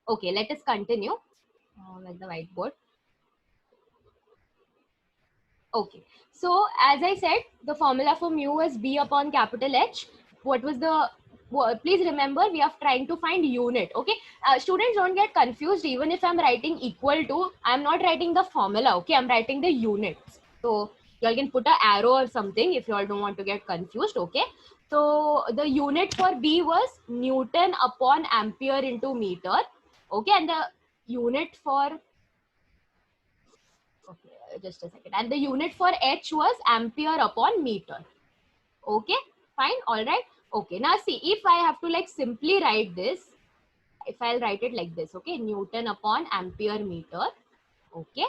Okay, let us continue with the whiteboard. Okay, so as I said, the formula for mu is B upon capital H. What was the, please remember, we are trying to find unit. Okay, students, don't get confused. Even if I'm writing equal to, I'm not writing the formula. Okay, I'm writing the units. So you all can put an arrow or something if you all don't want to get confused. Okay, so the unit for B was Newton upon ampere into meter. Okay, and the unit for, okay, just a second, and the unit for H was ampere upon meter. Okay, fine, all right. Okay, now see, if I have to like simply write this, if I'll write it like this, okay, Newton upon ampere meter. Okay,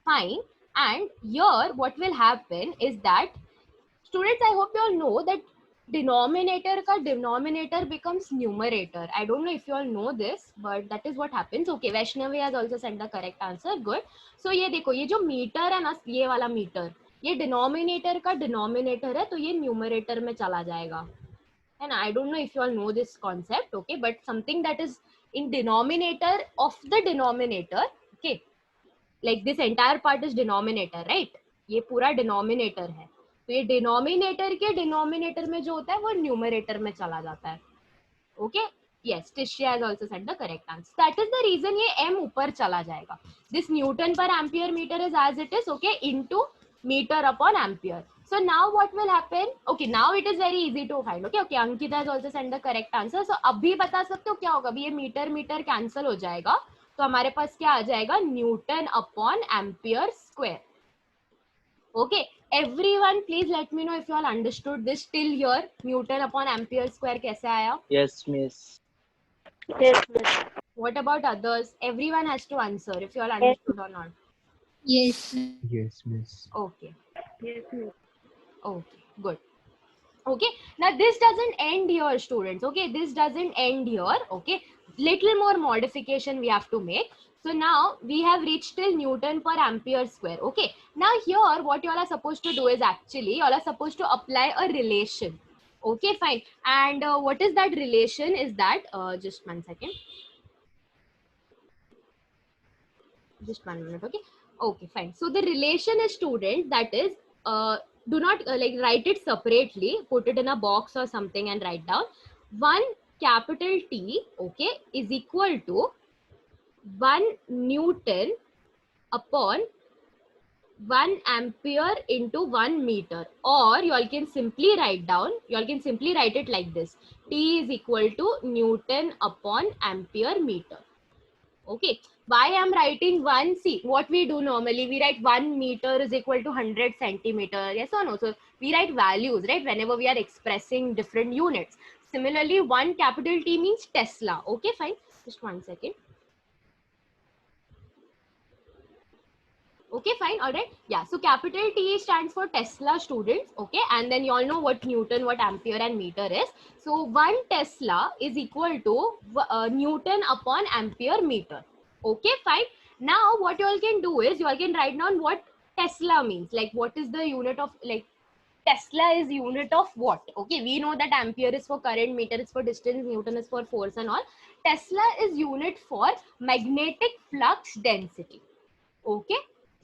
fine. And here what will happen is that, students, I hope you all know that denominator becomes numerator. I don't know if you all know this, but that is what happens. Okay, Vaishnavi has also sent the correct answer. Good. So ये देखो, ये जो metre है ना, ये वाला metre, ये denominator का डिनोमिनेटर है, तो ये न्यूमरेटर में चला जाएगा, है ना. I don't know if you all know this concept. Okay, but something that is in denominator of the denominator, okay, like this entire part is denominator, right? ये पूरा डिनोमिनेटर है, तो ये डिनोमिनेटर के डिनोमिनेटर में जो होता है वो न्यूमरेटर में चला जाता है. Okay, yes, Tishya has also said the correct answer. That is the reason ये m ऊपर चला जाएगा. This Newton per ampere meter is as it is, okay, into meter upon ampere. So now what will happen? Okay, now it is very easy to find. Okay, okay, Ankita has also sent the correct answer. So अभी बता सकते हो क्या होगा? अभी ये metre metre cancel हो जाएगा, तो हमारे पास क्या आ जाएगा? Newton upon ampere square. Okay, everyone, please let me know if you all understood this till here. Newton upon ampere square कैसे आया? Yes, miss. Yes, miss. What about others? Everyone has to answer if you all understood or not. Yes. Yes, miss. Okay. Yes, miss. Okay, good. Okay, now this doesn't end here, students. Okay, this doesn't end here. Okay, little more modification we have to make. So now we have reached till Newton per ampere square. Okay, now here what you all are supposed to do is, actually you all are supposed to apply a relation. Okay, fine. And what is that relation? Is that just 1 second. Just 1 minute. Okay, okay, fine. So the relation is, student, that is, do not like write it separately, put it in a box or something and write down 1 capital T, okay, is equal to 1 Newton upon 1 ampere into 1 meter. Or you all can simply write down, you all can simply write it like this: T is equal to Newton upon ampere meter. Okay, why I'm writing 1? See, what we do normally, we write 1 meter is equal to 100 centimeter. Yes or no? So we write values, right, whenever we are expressing different units. Similarly, 1 capital T means Tesla. Okay, fine. Just 1 second. Okay, fine. All right. Yeah. So capital T stands for Tesla, students. Okay. And then you all know what Newton, what ampere and meter is. So 1 Tesla is equal to Newton upon ampere meter. Okay, fine. Now what you all can do is, you all can write down what Tesla means. Like, what is the unit of, like, Tesla is unit of what? Okay, we know that ampere is for current, meter is for distance, Newton is for force and all. Tesla is unit for magnetic flux density. Okay,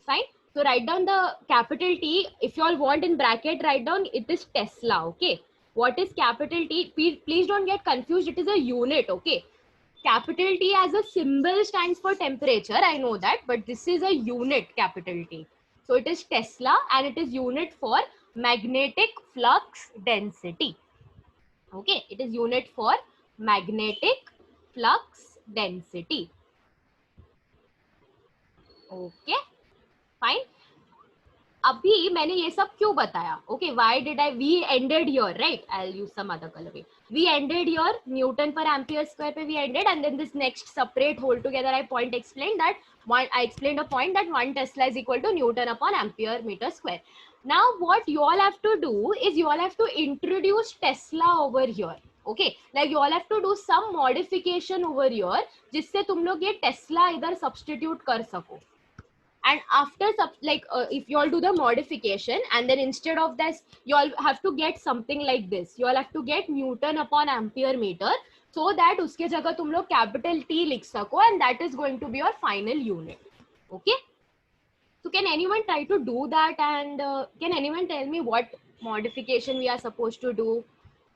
fine. So write down the capital T. If you all want in bracket, write down it is Tesla. Okay, what is capital T? Please don't get confused. It is a unit. Okay, capital T as a symbol stands for temperature. I know that, but this is a unit, capital T. So it is Tesla and it is unit for magnetic flux density. Okay, it is unit for magnetic flux density. Okay, fine. अभी मैंने ये सब क्यों बताया? Okay, why did we ended here, right? I'll use some other color. We ended here, Newton per ampere square pe we ended, and then this next separate whole together I explained that one, I explained a point that 1 Tesla is equal to Newton upon ampere meter square. Now what you all have to do is, you all have to introduce Tesla over here. Okay, like you all have to do some modification over here, जिससे तुम लोग ये Tesla इधर substitute कर सको. And after if you all do the modification, and then instead of this, you all have to get something like this. You all have to get Newton upon ampere meter. so that उसके जगह तुम लोग capital T लिख सको, and that is going to be your final unit. Okay, so can anyone try to do that, and can anyone tell me what modification we are supposed to do,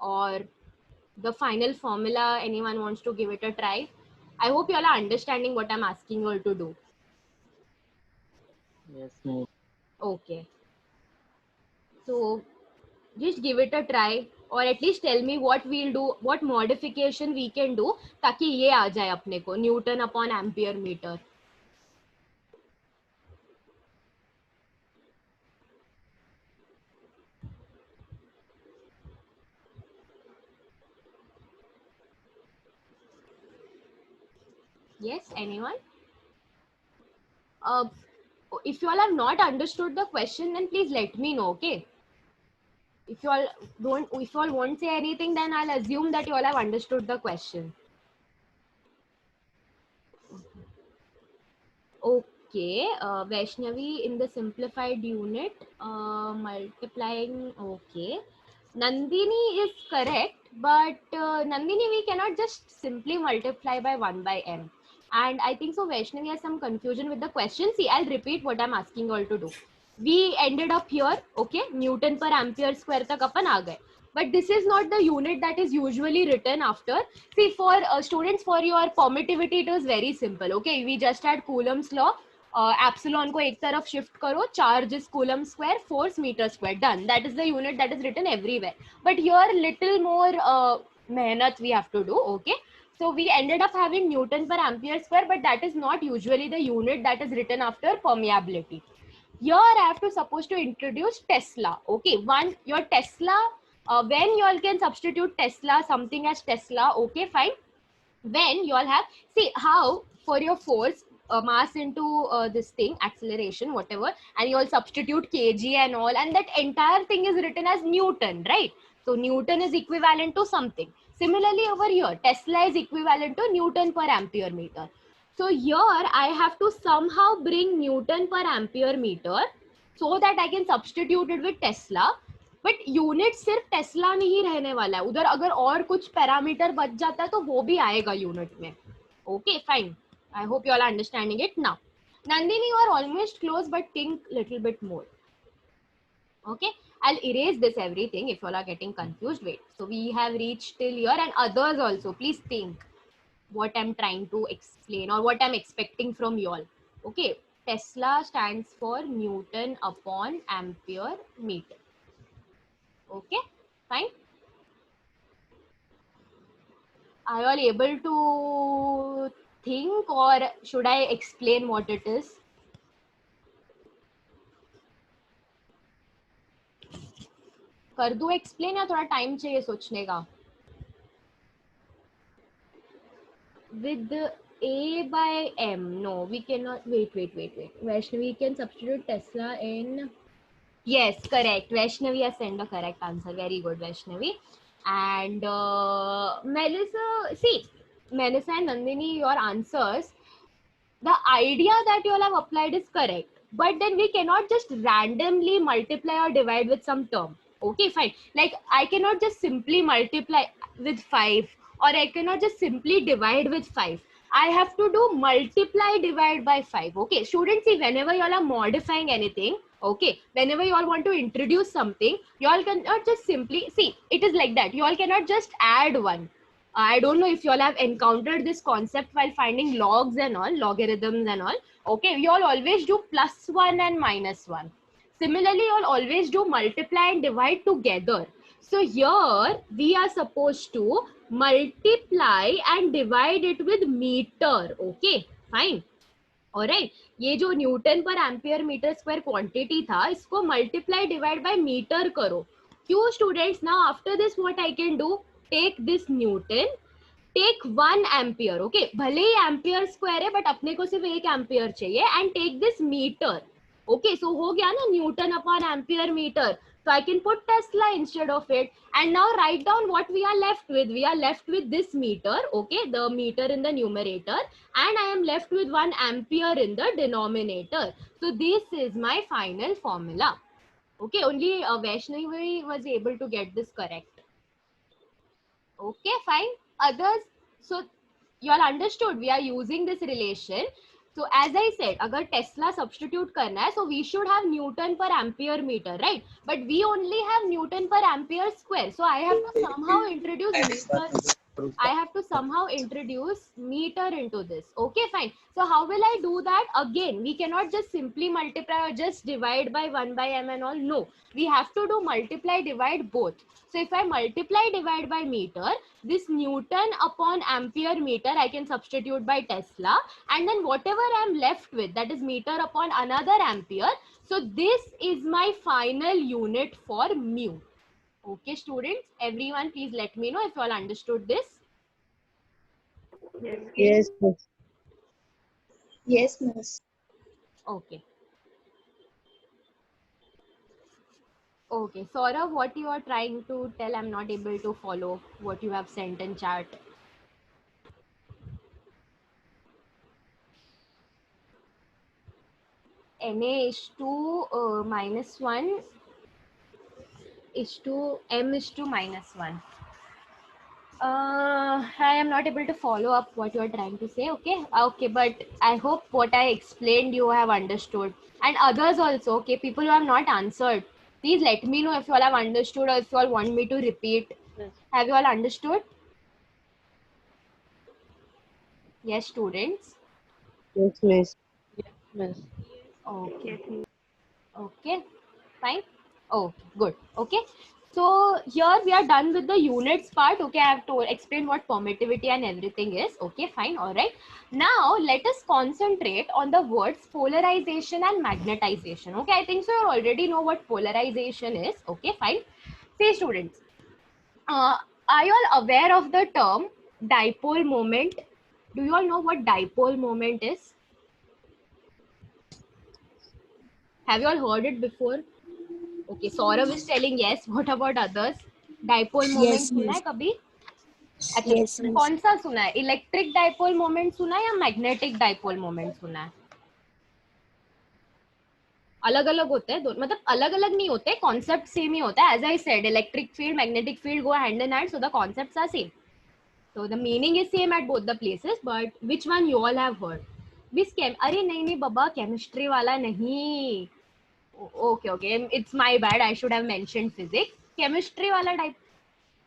or the final formula? Anyone wants to give it a try? I hope you all are understanding what I'm asking you all to do. Yes, miss. Okay, so just give it a try, or at least tell me what we'll do, what modification we can do ताकि ये आ जाए अपने को Newton upon ampere meter. Yes, anyone? If you all have not understood the question, then please let me know, okay? If you all won't say anything, then I'll assume that you all have understood the question. Okay, Vaishnavi, in the simplified unit, multiplying, okay. Nandini is correct, but Nandini, we cannot just simply multiply by 1 by m. And I think so Vaishnavi has some confusion with the question. See, I'll repeat what I'm asking all to do. We ended up here, okay, Newton per ampere square tak apan aa gaye. But this is not the unit that is usually written after. See, for students, for your permittivity, it was very simple. Okay, we just had Coulomb's law. Epsilon को एक तरफ shift करो, charge is coulomb square, force meter square, done. That is the unit that is written everywhere. But here little more mehnat we have to do. Okay, so we ended up having Newton per ampere square, but that is not usually the unit that is written after permeability. Here I have to supposed to introduce Tesla. Okay, your Tesla, when you all can substitute Tesla, something as Tesla, okay, fine. When you all have, see how for your force, mass into this thing, acceleration, whatever, and you all substitute kg and all, and that entire thing is written as Newton, right? So Newton is equivalent to something. Similarly over here, Tesla is equivalent to Newton per ampere meter. So here I have to somehow bring Newton per ampere meter so that I can substitute it with Tesla. But unit सिर्फ Tesla नहीं रहने वाला है, उधर अगर और कुछ parameter बच जाता है तो वो भी आएगा यूनिट में. Okay fine, I hope you all are understanding it now. Nandini, you are almost close but think little bit more. Okay, I'll erase this everything if you all are getting confused. Wait, so we have reached till here, and others also, please think what I'm trying to explain or what I'm expecting from you all. Okay, Tesla stands for Newton upon ampere meter. Okay, fine. Are you all able to think, or should I explain what it is? कर दूं explain या थोड़ा time चाहिए सोचने का? With a by m, no, we cannot. Wait. Vaishnavi can substitute Tesla in. Yes, correct. Vaishnavi has sent the correct answer. Very good, Vaishnavi. And Melissa and Nandini, your answers, the idea that you all have applied is correct. But then we cannot just randomly multiply or divide with some term. Okay, fine. Like I cannot just simply multiply with 5, or I cannot just simply divide with 5. I have to do multiply divide by 5. Okay, students, see, whenever you all are modifying anything, okay, whenever you all want to introduce something, you all cannot just simply, see, it is like that. You all cannot just add 1. I don't know if you all have encountered this concept while finding logs and all, logarithms and all. Okay, you all always do +1 and -1. Similarly, you all always do multiply and divide together. So here we are supposed to multiply and divide it with meter. Okay, fine. Alright, ये जो Newton पर ampere metre square quantity था, इसको multiply divide by metre करो. क्यों students? Now after this what I can do, take this newton, take 1 ampere. Okay, भले ही ampere square है बट अपने को सिर्फ 1 एम्पियर चाहिए, and take this metre. Okay, so हो गया ना Newton upon ampere meter. So I can put Tesla instead of it. And now write down what we are left with. We are left with this meter, okay, the meter in the numerator, and I am left with 1 ampere in the denominator. So this is my final formula. Okay, only Vaishnavi was able to get this correct. Okay, fine. Others, So you all understood, we are using this relation. So as I said, agar Tesla substitute karna hai, so we should have Newton per ampere meter, right? But we only have Newton per ampere square. So I have to somehow introduce meter. I have to somehow introduce meter into this. Okay, fine. So how will I do that? Again, we cannot just simply multiply or just divide by 1 by m and all. No, we have to do multiply, divide both. So if I multiply, divide by meter, this Newton upon ampere meter, I can substitute by Tesla. And then whatever I'm left with, that is meter upon another ampere. So this is my final unit for mu. Okay, students, everyone, please let me know if you all understood this. Yes. Yes, miss. Yes, miss. Okay. Okay, Saurav, what you are trying to tell? I'm not able to follow what you have sent in chat. Na is to minus 1 is to m is to minus 1. I am not able to follow up what you are trying to say. Okay, okay, but I hope what I explained you have understood, and others also. Okay, people who have not answered, please let me know if you all have understood or if you all want me to repeat. Yes. Have you all understood? Yes, students. Yes, miss. Yes. Okay. Yes. Okay, fine. Oh, good. Okay. So here we are done with the units part. Okay, I have to explain what permittivity and everything is. Okay, fine. All right. Now let us concentrate on the words polarization and magnetization. Okay, I think so you already know what polarization is. Okay, fine. See, students, are you all aware of the term dipole moment? Do you all know what dipole moment is? Have you all heard it before? Okay, Saurav is telling yes. What about others? Dipole moment Yes, सुना है miss. कभी? अच्छा, Yes, miss. कौन सा सुना है? Electric dipole moment सुना है या मैग्नेटिक डाइपोल मोमेंट सुना है? अलग अलग होते हैं दोनों, मतलब अलग अलग नहीं होते, कॉन्सेप्ट सेम ही होता है. As I said, electric field, magnetic field go hand in hand, so the concepts are same. So the meaning is same at both the places, but which one you all have heard? This अरे नहीं नहीं बाबा, chemistry वाला नहीं. Okay, okay, it's my bad. I should have mentioned physics. Chemistry wala type.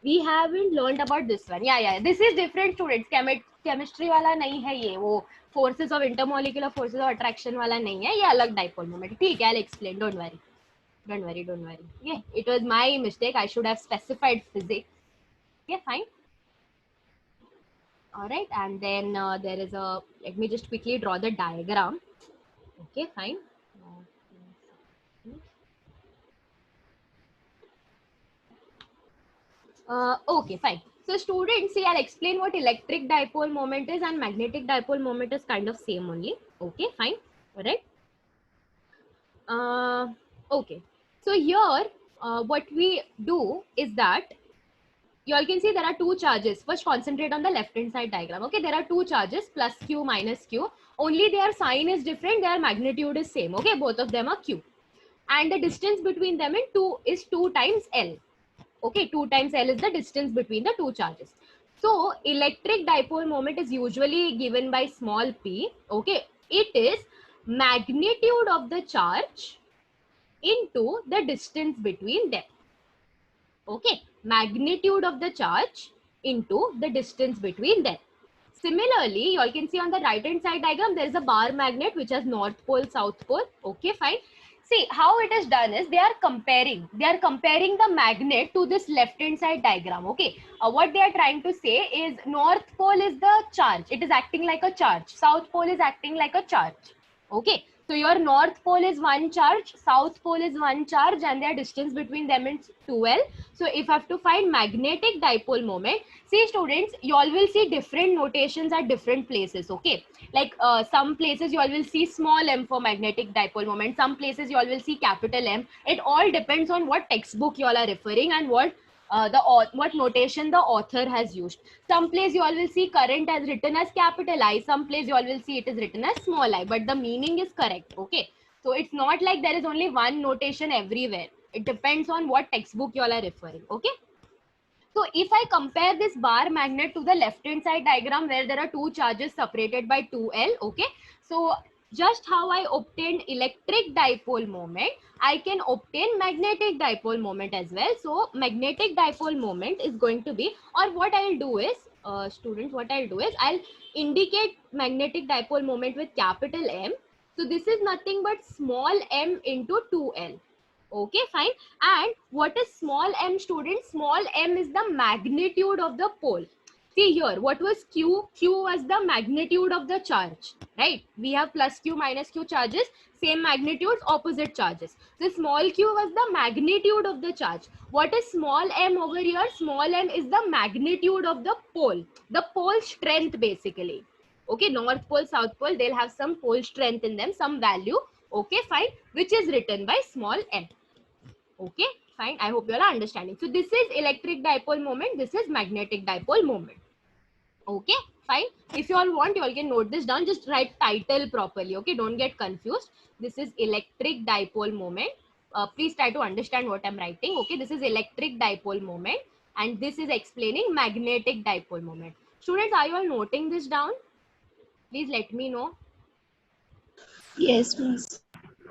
We haven't learned about this one. Yeah. This is different, students. Chemistry wala nahi hai ye. वो forces of intermolecular forces of attraction wala nahi hai. ये अलग dipole moment. ठीक है, I'll explain. Don't worry. Yeah, it was my mistake. I should have specified physics. Okay, fine. All right, and then there is a. Let me just quickly draw the diagram. Okay, fine. Okay, fine. So students, see, I'll explain what electric dipole moment is and magnetic dipole moment is kind of same only. Okay, fine. All right. Okay. So here, what we do is that you all can see there are two charges. First, concentrate on the left hand side diagram. Okay, there are two charges, plus q, minus q. Only their sign is different, their magnitude is same. Okay, both of them are q. And the distance between them is 2 times L. Okay, 2 times L is the distance between the two charges. So electric dipole moment is usually given by small p. Okay, it is magnitude of the charge into the distance between them. Okay, magnitude of the charge into the distance between them. Similarly, you all can see on the right hand side diagram, there is a bar magnet which has north pole, south pole. Okay, fine. See, how it is done is they are comparing the magnet to this left hand side diagram. Okay, what they are trying to say is north pole is the charge, it is acting like a charge, south pole is acting like a charge. Okay, so your north pole is one charge, south pole is one charge, and their distance between them is 2L. So if I have to find magnetic dipole moment, see students, you all will see different notations at different places. Okay, like some places you all will see small m for magnetic dipole moment, some places you all will see capital M. It all depends on what textbook you all are referring and what notation the author has used. Some place you all will see current as written as capital I, some place you all will see it is written as small I, but the meaning is correct. Okay, so it's not like there is only one notation everywhere. It depends on what textbook you all are referring. Okay, So if I compare this bar magnet to the left hand side diagram where there are two charges separated by 2L, okay, so just how I obtained electric dipole moment, I can obtain magnetic dipole moment as well. So magnetic dipole moment is going to be, or what I'll do is, students, what I'll do is I'll indicate magnetic dipole moment with capital M. So this is nothing but small m into 2L. Okay, fine. And what is small m, students? Small m is the magnitude of the pole. See here, what was Q? Q was the magnitude of the charge, right? We have plus Q minus Q charges, same magnitudes, opposite charges. So small q was the magnitude of the charge. What is small m over here? Small m is the magnitude of the pole strength basically. Okay, north pole, south pole, they'll have some pole strength in them, some value. Okay, fine, which is written by small m. Okay, fine. I hope you all are understanding. So this is electric dipole moment. This is magnetic dipole moment. Okay, fine. If you all want, you all can note this down. Just write title properly. Okay, don't get confused. This is electric dipole moment. Please try to understand what I'm writing. Okay, this is electric dipole moment, and this is explaining magnetic dipole moment. Students, are you all noting this down? Please let me know. Yes, miss.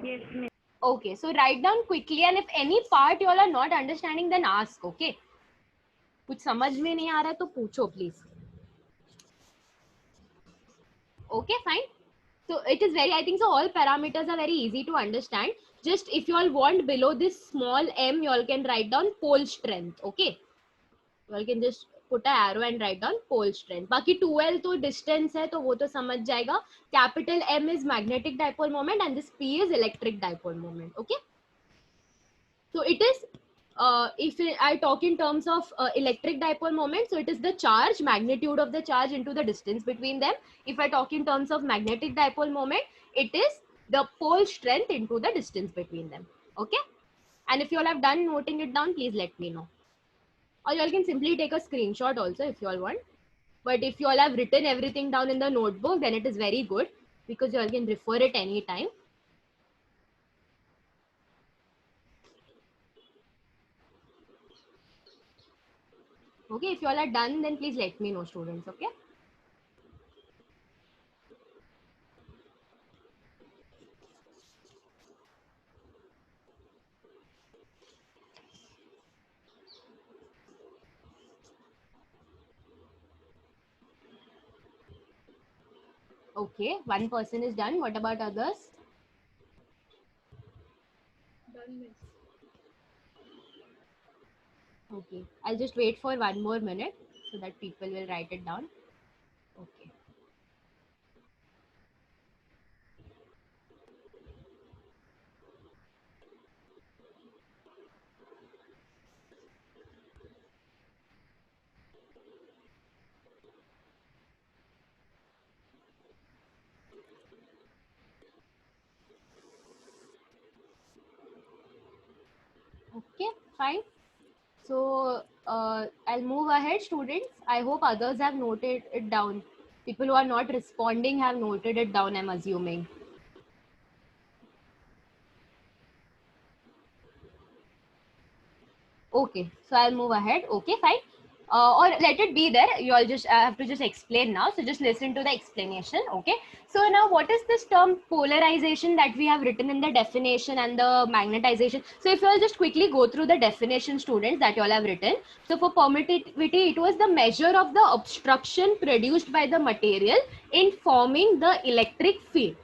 Yes, miss. Okay, so write down quickly, and if any part you all are not understanding, then ask. Okay, कुछ समझ में नहीं आ रहा है तो पूछो please. Okay, fine. So it is very, I think so all parameters are very easy to understand. Just if you all want below this small m, you all can write down pole strength. Okay, you all can just put an arrow and write down pole strength. बाकी 2L तो distance है तो वो तो समझ जाएगा. Capital M is magnetic dipole moment and this P is electric dipole moment. Okay, so it is if I talk in terms of electric dipole moment, so it is the charge, magnitude of the charge into the distance between them. If I talk in terms of magnetic dipole moment, it is the pole strength into the distance between them. Okay, and if you all have done noting it down, please let me know, or you all can simply take a screenshot also if you all want. But if you all have written everything down in the notebook, then it is very good because you all can refer it anytime. Okay, if you all are done, then please let me know, students. Okay. Okay, one person is done. What about others? Done, miss. Okay, I'll just wait for one more minute so that people will write it down. Okay. Okay, fine. So I'll move ahead, students. I hope others have noted it down. People who are not responding have noted it down, I'm assuming. Okay, so I'll move ahead. Okay, fine. Or let it be there. You all just have to just explain now. So just listen to the explanation. Okay. So now what is this term polarization that we have written in the definition and the magnetization? So if you all just quickly go through the definition, students, that you all have written. So for permittivity, it was the measure of the obstruction produced by the material in forming the electric field.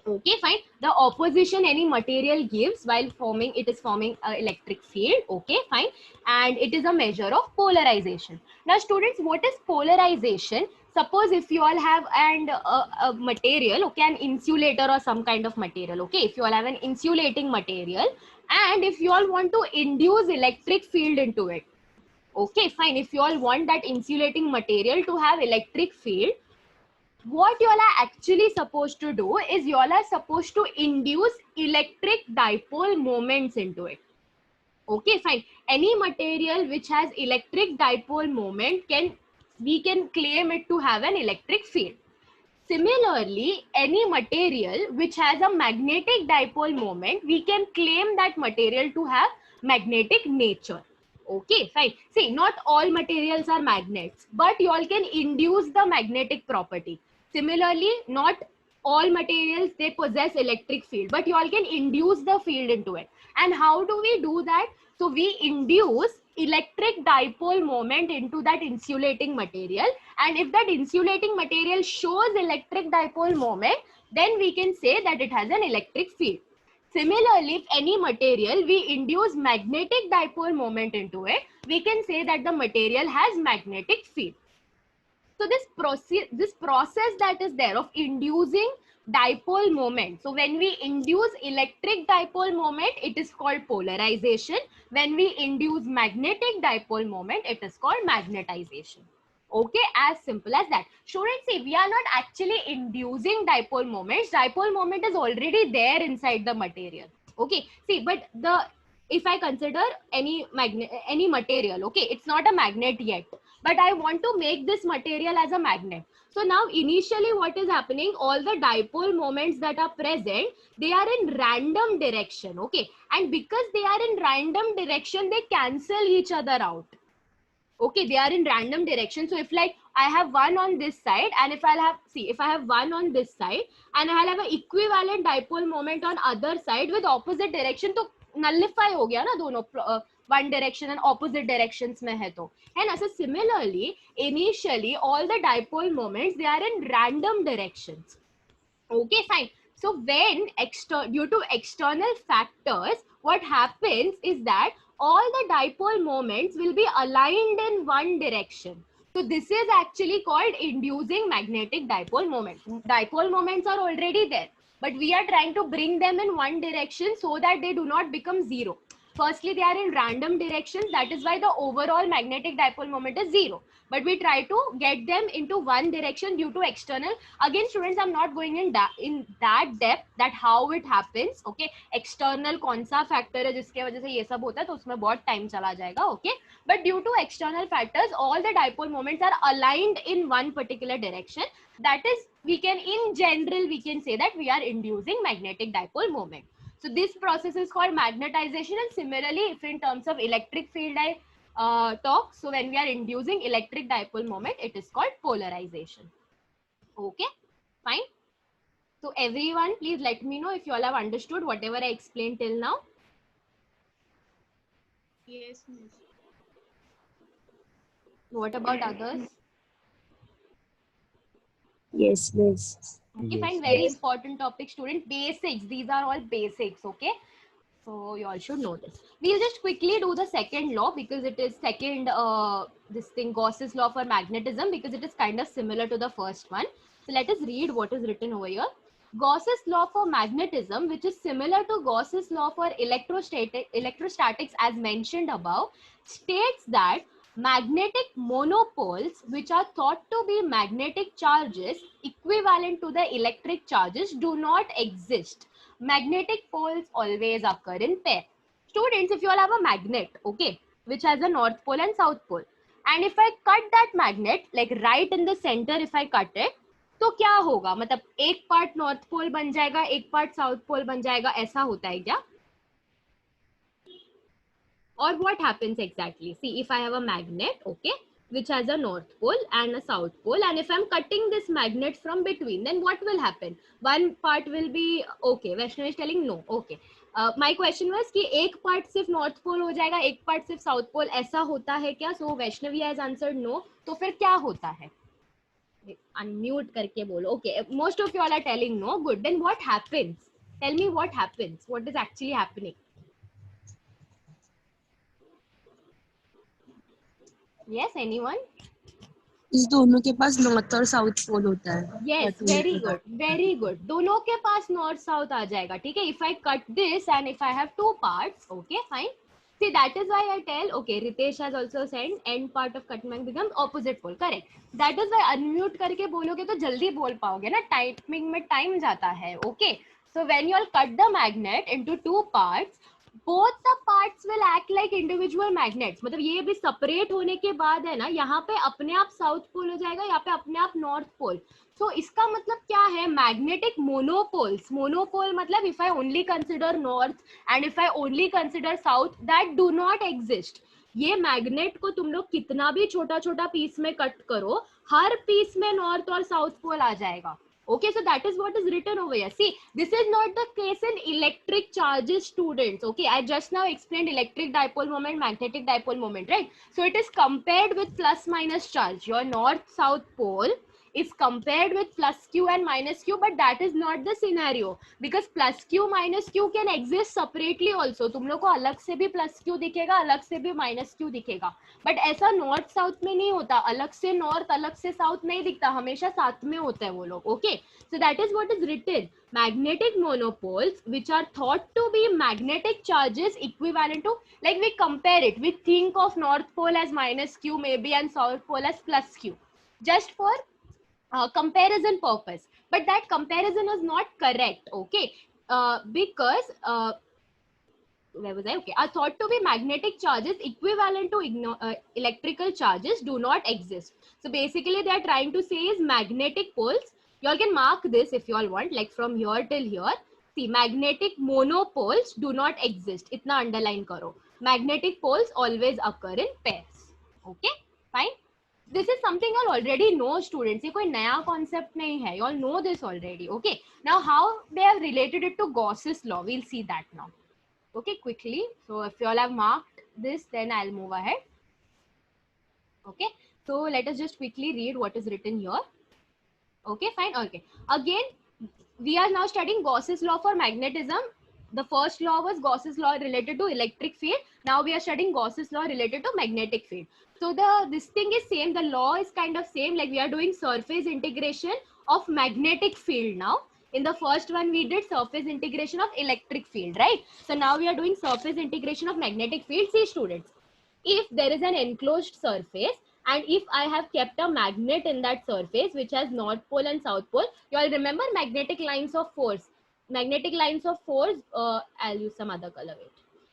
Okay, fine. The opposition any material gives while forming, it is forming an electric field. Okay, fine. And it is a measure of polarization. Now, students, what is polarization? Suppose if you all have a material, okay, an insulator or some kind of material. Okay, if you all have an insulating material, and if you all want to induce electric field into it. Okay, fine. If you all want that insulating material to have electric field, what you all are actually supposed to do is you all are supposed to induce electric dipole moments into it. Okay, fine. Any material which has electric dipole moment, we can claim it to have an electric field. Similarly, any material which has a magnetic dipole moment, we can claim that material to have magnetic nature. Okay, fine. See, not all materials are magnets, but you all can induce the magnetic property. Similarly, not all materials, they possess electric field, but you all can induce the field into it. And how do we do that? So we induce electric dipole moment into that insulating material. And if that insulating material shows electric dipole moment, then we can say that it has an electric field. Similarly, if any material we induce magnetic dipole moment into it, we can say that the material has magnetic field. So this process that is there of inducing dipole moment. So when we induce electric dipole moment, it is called polarization. When we induce magnetic dipole moment, it is called magnetization. Okay, as simple as that. Students, see, we are not actually inducing dipole moments. Dipole moment is already there inside the material. Okay, see, but if I consider any material, okay, it's not a magnet yet, but I want to make this material as a magnet. So now initially what is happening, all the dipole moments that are present, they are in random direction, okay, and because they are in random direction, they cancel each other out. Okay, they are in random direction. So if like I have one on this side, and if I have one on this side and I'll have an equivalent dipole moment on other side with opposite direction, तो nullify हो गया ना दोनों one direction and opposite directions में है तो है ना. So similarly, initially all the dipole moments, they are in random directions. Okay, fine. So when due to external factors, what happens is that all the dipole moments will be aligned in one direction. So this is actually called inducing magnetic dipole moment. Dipole moments are already there, but we are trying to bring them in one direction so that they do not become zero. Firstly, they are in random directions. That is why the overall magnetic dipole moment is zero. But we try to get them into one direction due to external. Again, students, I'm not going in that depth that how it happens. Okay, external कौन सा factor है जिसके वजह से ये सब होता है, तो उसमें बहुत time चला जाएगा. Okay, but due to external factors, all the dipole moments are aligned in one particular direction. That is, we can in general we can say that we are inducing magnetic dipole moment. So this process is called magnetization, and similarly, if in terms of electric field I talk, so when we are inducing electric dipole moment, it is called polarization. Okay, fine. So everyone, please let me know if you all have understood whatever I explained till now. Yes, miss. What about others? Yes, miss. Okay, Yes. fine. Very important topic, student. Basics. These are all basics. Okay. So you all should know this. We'll just quickly do the second law because it is second, this thing, Gauss's law for magnetism, because it is kind of similar to the first one. So let us read what is written over here. Gauss's law for magnetism, which is similar to Gauss's law for electrostatics as mentioned above, states that magnetic monopoles, which are thought to be magnetic charges equivalent to the electric charges, do not exist. Magnetic poles always occur in pair. Students, if you all have a magnet, okay, which has a north pole and south pole, and if I cut that magnet, like right in the center, if I cut it, तो क्या होगा, मतलब एक part north pole बन जाएगा, एक part south pole बन जाएगा, ऐसा होता है क्या? Or what happens exactly? See, if I have a magnet, okay, which has a north pole and a south pole, and if I'm cutting this magnet from between, then what will happen? One part will be, okay, Vaishnavi is telling no, okay. My question was कि एक part सिर्फ north pole हो जाएगा, एक part सिर्फ south pole, ऐसा होता है क्या? So Vaishnavi has answered no. तो फिर क्या होता है? Unmute करके बोलो. Okay, most of you all are telling no. Good. Then what happens? Tell me what happens. What is actually happening? Yes, anyone? इस दोनों के पास नॉर्थ और साउथ पोल होता है. Yes, very good, very good. दोनों के पास north south आ जाएगा, ठीक है? If I cut this and if I have two parts, okay, fine. See, that is why I tell, okay, Ritesh has also said end part of cut magnet becomes opposite pole, correct? That is why unmute करके बोलोगे तो जल्दी बोल पाओगे ना, typing में time जाता है, okay? So when you all cut the magnet into two parts, both the parts will act like individual magnets. मतलब ये भी separate होने के बाद है ना, यहाँ पे अपने आप south pole हो जाएगा, यहाँ पे अपने आप north pole. So इसका मतलब क्या है? Magnetic monopoles. Monopole मतलब if I only consider north and if I only consider south, that do not exist. ये मैग्नेट को तुम लोग कितना भी छोटा छोटा पीस में कट करो, हर पीस में नॉर्थ और साउथ पोल आ जाएगा. Okay, so that is what is written over here. See, this is not the case in electric charges, students. Okay, I just now explained electric dipole moment, magnetic dipole moment, right? So it is compared with plus minus charge. Your north-south pole is compared with plus q and minus q, but that is not the scenario because plus q minus q can exist separately also. तुम लोग को अलग से भी plus q दिखेगा, अलग से भी minus q दिखेगा, but ऐसा north south में नहीं होता. अलग से north, अलग से south नहीं दिखता, हमेशा साथ में होता है वो लोग. Okay, so that is what is written. Magnetic monopoles, which are thought to be magnetic charges equivalent to, like we compare it, we think of north pole as minus q maybe and south pole as plus q, just for comparison purpose, but that comparison is not correct. Okay, because where was I? Okay, are thought to be magnetic charges equivalent to electrical charges do not exist. So basically they are trying to say is magnetic poles, you all can mark this if you all want, like from here till here. See, magnetic monopoles do not exist. Itna underline karo. Magnetic poles always occur in pairs. Okay, fine. This is something you all already know, students. ये कोई नया concept नहीं है. You all know this already. Okay. Now, how they have related it to Gauss's law? We'll see that now. Okay, quickly. So, if you all have marked this, then I'll move ahead. Okay. So, let us just quickly read what is written here. Okay, fine. Okay. Again, we are now studying Gauss's law for magnetism. The first law was Gauss's law related to electric field. Now we are studying Gauss's law related to magnetic field. So this thing is same. The law is kind of same. Like we are doing surface integration of magnetic field now. In the first one, we did surface integration of electric field, right? So now we are doing surface integration of magnetic field. See, students, if there is an enclosed surface, and if I have kept a magnet in that surface which has north pole and south pole, you all remember magnetic lines of force. Magnetic lines of force, I'll use some other color, wait.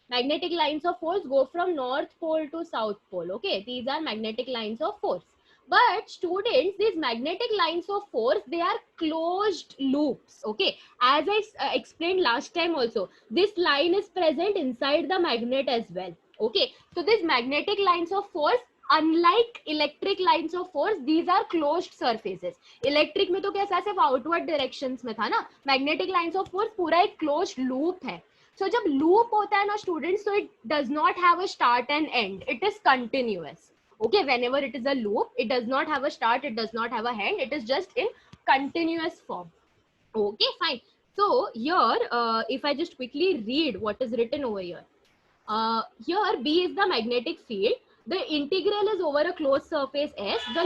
Magnetic lines of force go from north pole to south pole. Okay, these are magnetic lines of force. But students, these magnetic lines of force, they are closed loops. Okay, as I explained last time also, this line is present inside the magnet as well. Okay, so these magnetic lines of force, unlike electric lines of force, these are closed surfaces. Electric में तो कैसा सिर्फ outward directions में था ना, magnetic lines of force पूरा एक closed loop है. So जब loop होता है ना students, so it does not have a start and end. It is continuous. Okay, whenever it is a loop, it does not have a start, it does not have a end. It is just in continuous form. Okay, fine. So here, if I just quickly read what is written over here. Here B is the magnetic field. The integral is over a closed surface S. The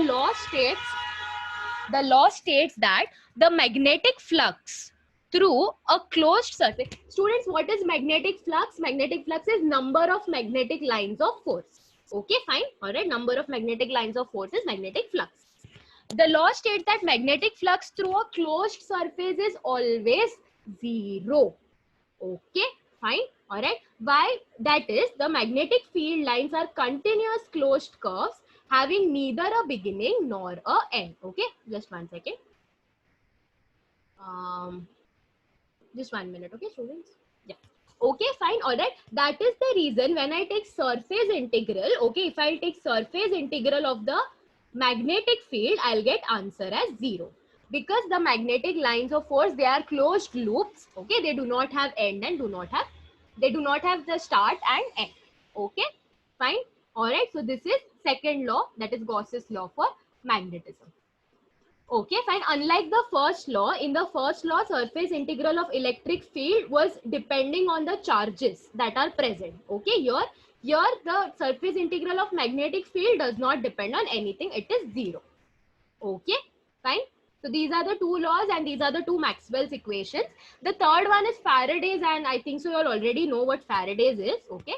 law states that the magnetic flux through a closed surface. Students, what is magnetic flux? Magnetic flux is number of magnetic lines of force. Okay, fine. All right. Number of magnetic lines of force is magnetic flux. The law states that magnetic flux through a closed surface is always zero. Okay, fine. All right. Why? That is, the magnetic field lines are continuous closed curves having neither a beginning nor a end. Okay, just 1 second. Just 1 minute. Okay, students. Yeah. Okay, fine. All right. That is the reason when I take surface integral. Okay, if I take surface integral of the magnetic field, I'll get answer as 0. Because the magnetic lines of force, they are closed loops. Okay, they do not have end and they do not have the start and end. Okay, fine. All right. So this is second law, that is Gauss's law for magnetism. Okay, fine. Unlike the first law, in the first law, surface integral of electric field was depending on the charges that are present. Okay, here the surface integral of magnetic field does not depend on anything. It is 0. Okay, fine. So these are the two laws and these are the two Maxwell's equations. The third one is Faraday's, and I think so you all already know what Faraday's is. Okay.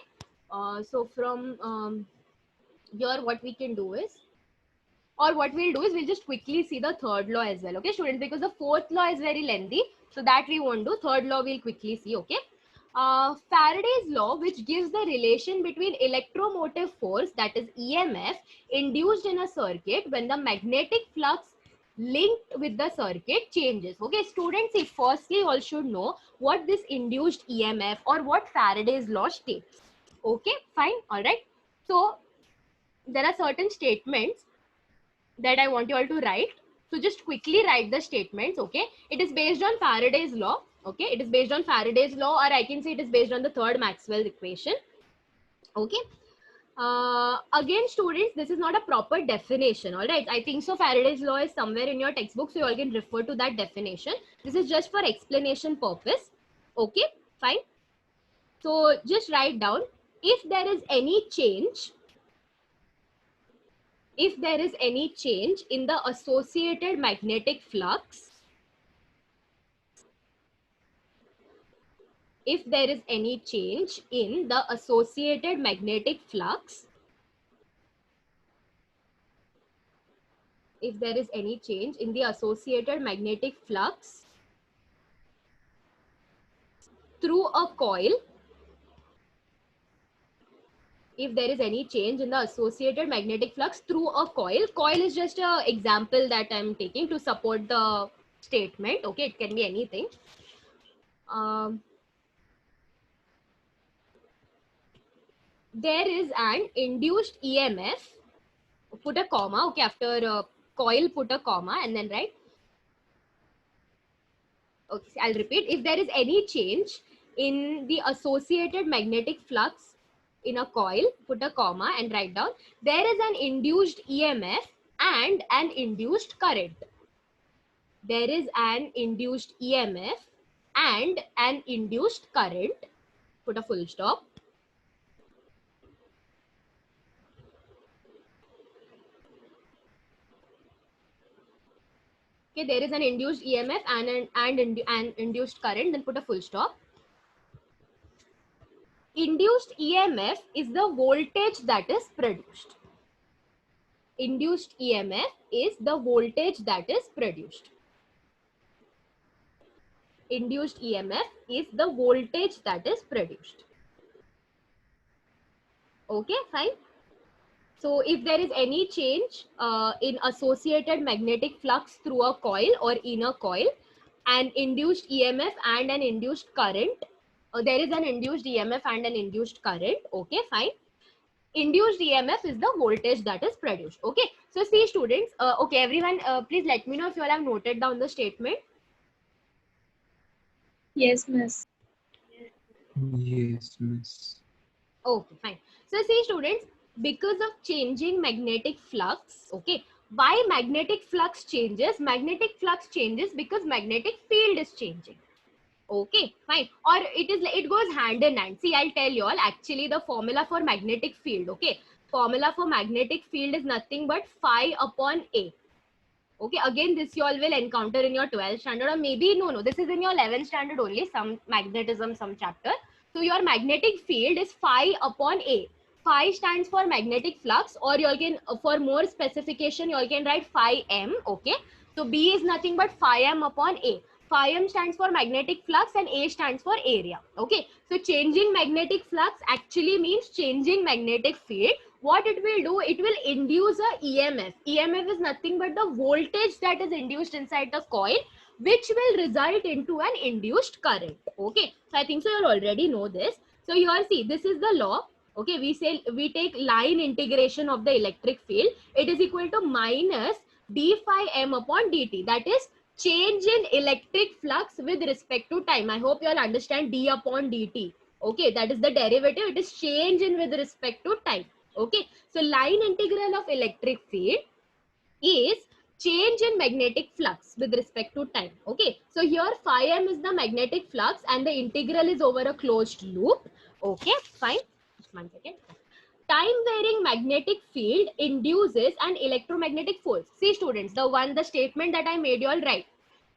So from here, what we can do is, or what we'll do is, we'll just quickly see the third law as well. Okay, students, because the fourth law is very lengthy. So that we won't do. Third law we'll quickly see. Okay. Faraday's law, which gives the relation between electromotive force, that is EMF, induced in a circuit when the magnetic flux linked with the circuit changes. Okay, students, see, firstly, you all should know what this induced EMF or what Faraday's law states. Okay, fine. All right. So there are certain statements that I want you all to write. So just quickly write the statements, okay? It is based on Faraday's law, okay? It is based on Faraday's law, or I can say it is based on the third Maxwell's equation, okay? Again, students, this is not a proper definition, all right? I think so Faraday's law is somewhere in your textbook, so you all can refer to that definition. This is just for explanation purpose, okay? Fine. So just write down, if there is any change, in the associated magnetic flux, if there is any change in the associated magnetic flux, if there is any change in the associated magnetic flux through a coil, if there is any change in the associated magnetic flux through a coil. Coil is just an example that I'm taking to support the statement. Okay, it can be anything. There is an induced EMF, put a comma, okay, after coil put a comma and then write. Okay, I'll repeat. If there is any change in the associated magnetic flux in a coil, put a comma and write down, there is an induced EMF and an induced current. There is an induced EMF and an induced current, put a full stop. Okay, there is an induced EMF and an induced current, then put a full stop. Induced EMF is the voltage that is produced. Induced EMF is the voltage that is produced. Induced EMF is the voltage that is produced. Okay, fine. So if there is any change in associated magnetic flux through a coil or in a coil, an induced EMF and an induced current, there is an induced EMF and an induced current. Okay, fine. Induced EMF is the voltage that is produced. Okay, so see students, okay, everyone, please let me know if you all have noted down the statement. Yes, miss. Yes, miss. Okay, fine. So see students, because of changing magnetic flux, okay, why magnetic flux changes? Magnetic flux changes because magnetic field is changing. Okay, fine. Or it goes hand in hand. See, I'll tell you all, actually the formula for magnetic field, okay, formula for magnetic field is nothing but phi upon A. Okay, again, this you all will encounter in your 12th standard, or maybe, no, this is in your 11th standard only, some magnetism, some chapter. So your magnetic field is phi upon A. Phi stands for magnetic flux, or you all can, for more specification, you all can write phi m, okay. So B is nothing but phi m upon A. Phi m stands for magnetic flux and A stands for area, okay. So changing magnetic flux actually means changing magnetic field. What it will do, it will induce a EMF. EMF is nothing but the voltage that is induced inside the coil, which will result into an induced current. Okay, so I think so you already know this. So here, see, this is the law. Okay, we take line integration of the electric field. It is equal to minus d phi m upon dt. That is change in electric flux with respect to time. I hope you all understand d upon dt. Okay, that is the derivative. It is change in with respect to time. Okay, so line integral of electric field is change in magnetic flux with respect to time. Okay, so here phi m is the magnetic flux and the integral is over a closed loop. Okay, fine. Just 1 second. Time varying magnetic field induces an electromagnetic force. See students, the statement that I made you all right.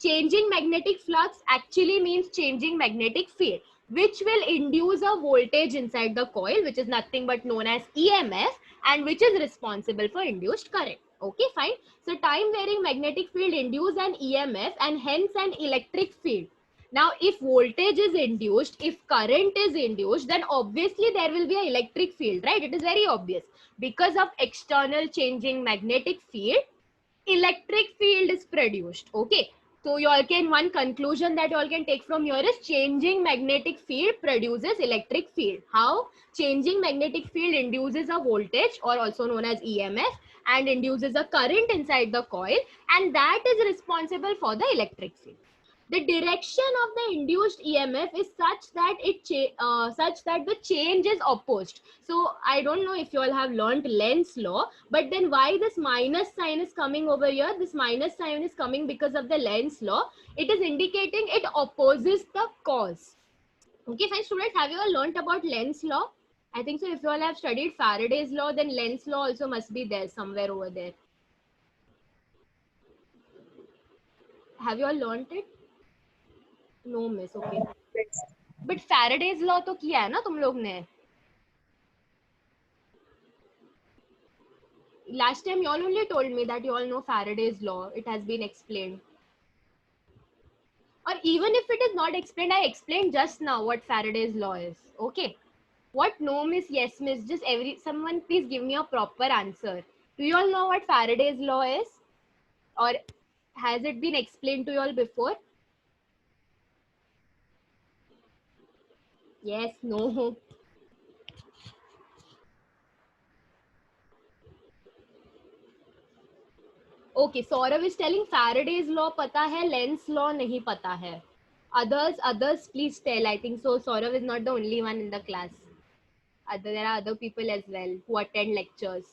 Changing magnetic flux actually means changing magnetic field, which will induce a voltage inside the coil, which is nothing but known as EMF, and which is responsible for induced current. Okay, fine. So time varying magnetic field induce an EMF and hence an electric field. Now, if voltage is induced, if current is induced, then obviously there will be an electric field, right? It is very obvious. Because of external changing magnetic field, electric field is produced. Okay. So you all can, one conclusion that you all can take from here is changing magnetic field produces electric field. How? Changing magnetic field induces a voltage, or also known as EMF, and induces a current inside the coil, and that is responsible for the electric field. The direction of the induced EMF is such that the change is opposed. So I don't know if you all have learned Lenz's law, but then why this minus sign is coming over here? This minus sign is coming because of the Lenz's law. It is indicating it opposes the cause. Okay, fine students, have you all learnt about Lenz's law? I think so. If you all have studied Faraday's law, then Lenz's law also must be there somewhere over there. Have you all learnt it? No, miss. Okay. But Faraday's law तो किया है ना तुम लोग ने? Last time you all only told me that you all know Faraday's law. It has been explained. Or even if it is not explained, I explained just now what Faraday's law is. Okay. What no miss, yes miss, just someone please give me a proper answer. Do you all know what Faraday's law is? Or has it been explained to you all before? Yes, no. Okay, Saurav is telling Faraday's law पता है, Lenz's law नहीं पता है. Others please tell. I think so Saurav is not the only one in the class. There are other people as well who attend lectures.